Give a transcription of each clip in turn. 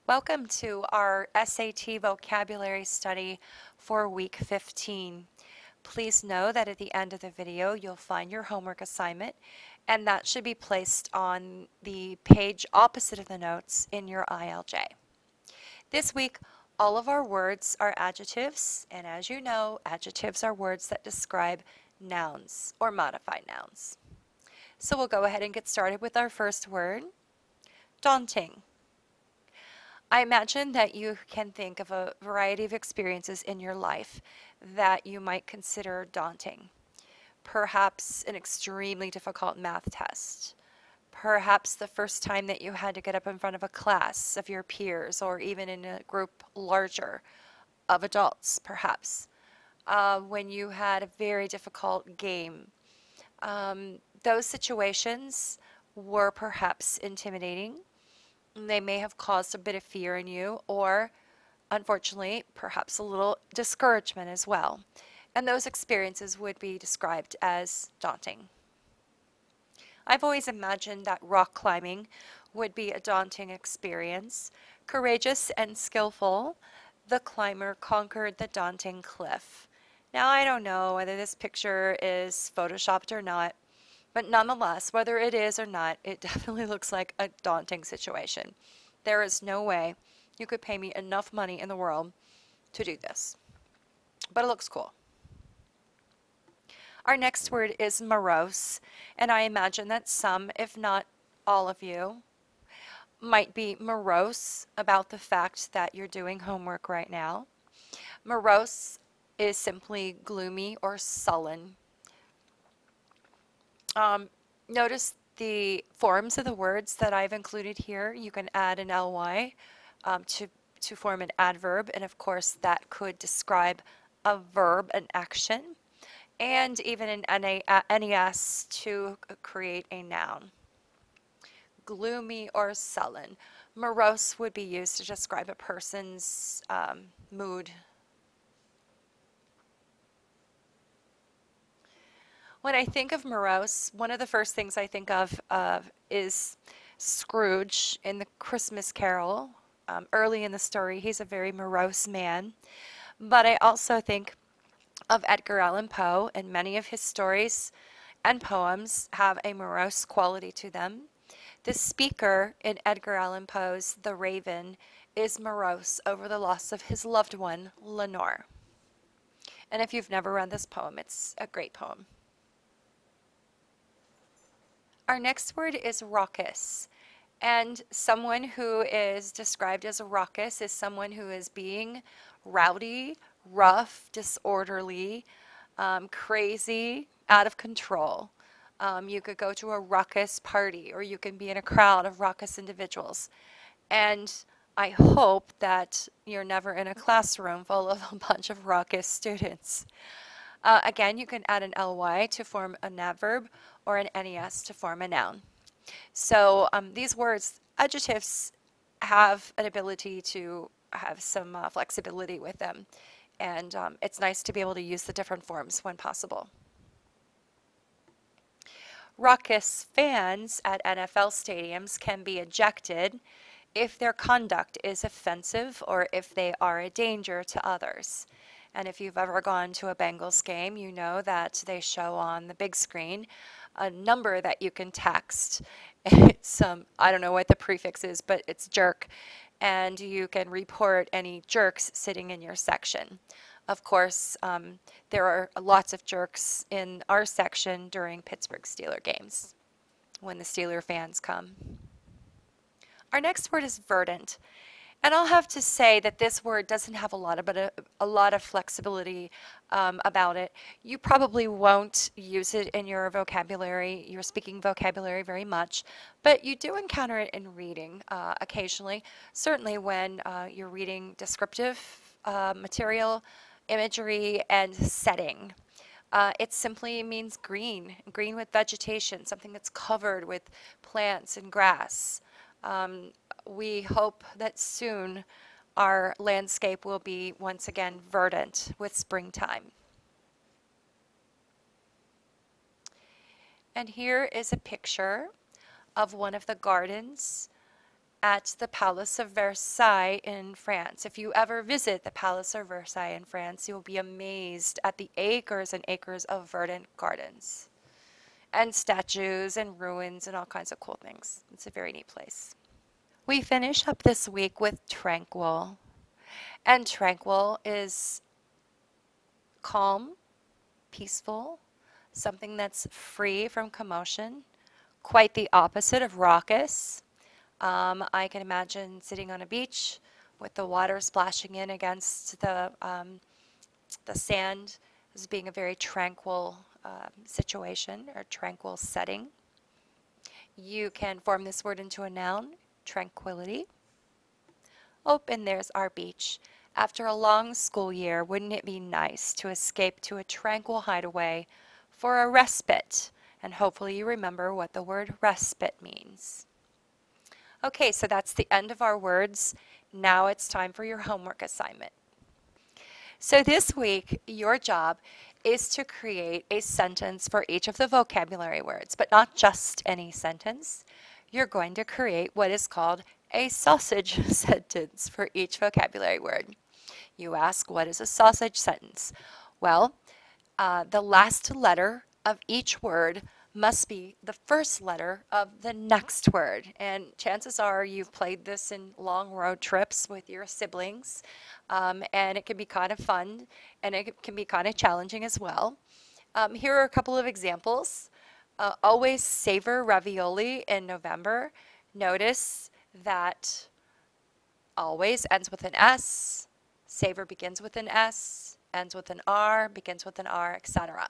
Welcome to our SAT vocabulary study for week 15. Please know that at the end of the video you'll find your homework assignment, and that should be placed on the page opposite of the notes in your ILJ. This week all of our words are adjectives, and as you know, adjectives are words that describe nouns or modified nouns. So we'll go ahead and get started with our first word, daunting. I imagine that you can think of a variety of experiences in your life that you might consider daunting. Perhaps an extremely difficult math test. Perhaps the first time that you had to get up in front of a class of your peers, or even in a group larger of adults, perhaps. When you had a very difficult game. Those situations were perhaps intimidating. They may have caused a bit of fear in you, or unfortunately, perhaps a little discouragement as well. And those experiences would be described as daunting. I've always imagined that rock climbing would be a daunting experience. Courageous and skillful, the climber conquered the daunting cliff. Now, I don't know whether this picture is photoshopped or not, but nonetheless, whether it is or not, it definitely looks like a daunting situation. There is no way you could pay me enough money in the world to do this. But it looks cool. Our next word is morose, and I imagine that some, if not all of you, might be morose about the fact that you're doing homework right now. Morose is simply gloomy or sullen. Notice the forms of the words that I've included here. You can add an ly to form an adverb, and of course that could describe a verb, an action, and even an NES to create a noun. Gloomy or sullen. Morose would be used to describe a person's mood. When I think of morose, one of the first things I think of is Scrooge in the Christmas Carol. Early in the story, he's a very morose man. But I also think of Edgar Allan Poe, and many of his stories and poems have a morose quality to them. The speaker in Edgar Allan Poe's The Raven is morose over the loss of his loved one, Lenore. And if you've never read this poem, it's a great poem. Our next word is raucous, and someone who is described as raucous is someone who is being rowdy, rough, disorderly, crazy, out of control. You could go to a raucous party, or you can be in a crowd of raucous individuals. And I hope that you're never in a classroom full of a bunch of raucous students. Again, you can add an ly to form an adverb or an NES to form a noun. So these words, adjectives, have an ability to have some flexibility with them. And it's nice to be able to use the different forms when possible. Raucous fans at NFL stadiums can be ejected if their conduct is offensive or if they are a danger to others. And if you've ever gone to a Bengals game, you know that they show on the big screen a number that you can text. It's I don't know what the prefix is, but it's jerk. And you can report any jerks sitting in your section. Of course, there are lots of jerks in our section during Pittsburgh Steeler games when the Steeler fans come. Our next word is verdant. And I'll have to say that this word doesn't have a lot of flexibility about it. You probably won't use it in your vocabulary, your speaking vocabulary very much, but you do encounter it in reading occasionally, certainly when you're reading descriptive material, imagery, and setting. It simply means green, green with vegetation, something that's covered with plants and grass. We hope that soon our landscape will be once again verdant with springtime. And here is a picture of one of the gardens at the Palace of Versailles in France. If you ever visit the Palace of Versailles in France, you'll be amazed at the acres and acres of verdant gardens and statues and ruins and all kinds of cool things. It's a very neat place. We finish up this week with tranquil. And tranquil is calm, peaceful, something that's free from commotion, quite the opposite of raucous. I can imagine sitting on a beach with the water splashing in against the sand as being a very tranquil situation or tranquil setting. You can form this word into a noun, tranquility. Oh, and there's our beach. After a long school year, wouldn't it be nice to escape to a tranquil hideaway for a respite? And hopefully you remember what the word respite means. Okay, so that's the end of our words. Now it's time for your homework assignment. So this week, your job is to create a sentence for each of the vocabulary words, but not just any sentence. You're going to create what is called a sausage sentence for each vocabulary word. You ask, what is a sausage sentence? Well, the last letter of each word must be the first letter of the next word. And chances are you've played this in long road trips with your siblings, and it can be kind of fun, and it can be kind of challenging as well. Here are a couple of examples. Always savor ravioli in November. Notice that always ends with an S, savor begins with an S, ends with an R, begins with an R, etc.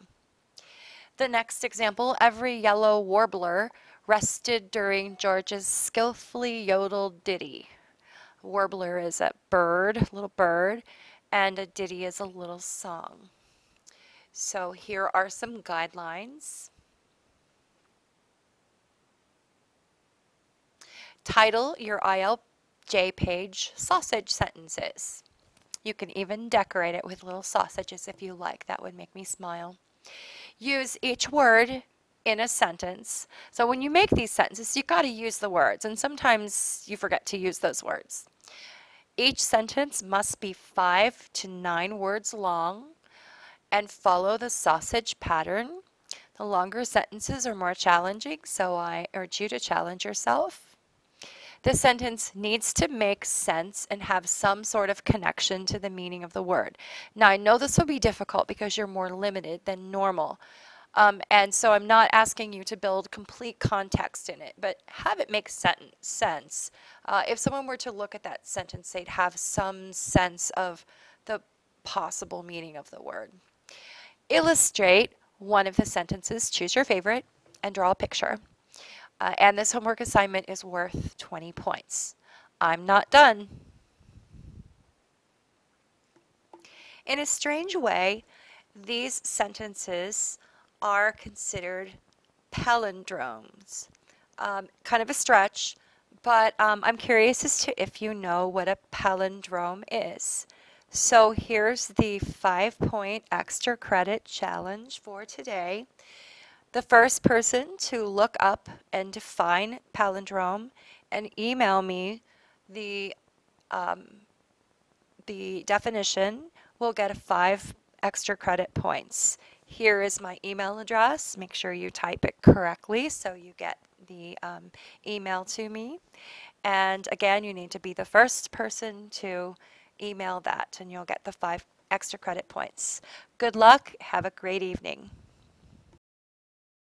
The next example, every yellow warbler rested during George's skillfully yodeled ditty. Warbler is a bird, little bird, and a ditty is a little song. So here are some guidelines. Title your ILJ page sausage sentences. You can even decorate it with little sausages if you like. That would make me smile. Use each word in a sentence. So when you make these sentences, you got to use the words, and sometimes you forget to use those words. Each sentence must be 5 to 9 words long and follow the sausage pattern. The longer sentences are more challenging, so I urge you to challenge yourself. The sentence needs to make sense and have some sort of connection to the meaning of the word. Now, I know this will be difficult because you're more limited than normal. And so I'm not asking you to build complete context in it, but have it make sense. If someone were to look at that sentence, they'd have some sense of the possible meaning of the word. Illustrate one of the sentences, choose your favorite, and draw a picture. And this homework assignment is worth 20 points. I'm not done. In a strange way, these sentences are considered palindromes. Kind of a stretch, but I'm curious as to if you know what a palindrome is. So here's the 5-point extra credit challenge for today. The first person to look up and define palindrome and email me the definition will get 5 extra credit points. Here is my email address. Make sure you type it correctly so you get the email to me. And again, you need to be the first person to email that, and you'll get the 5 extra credit points. Good luck. Have a great evening.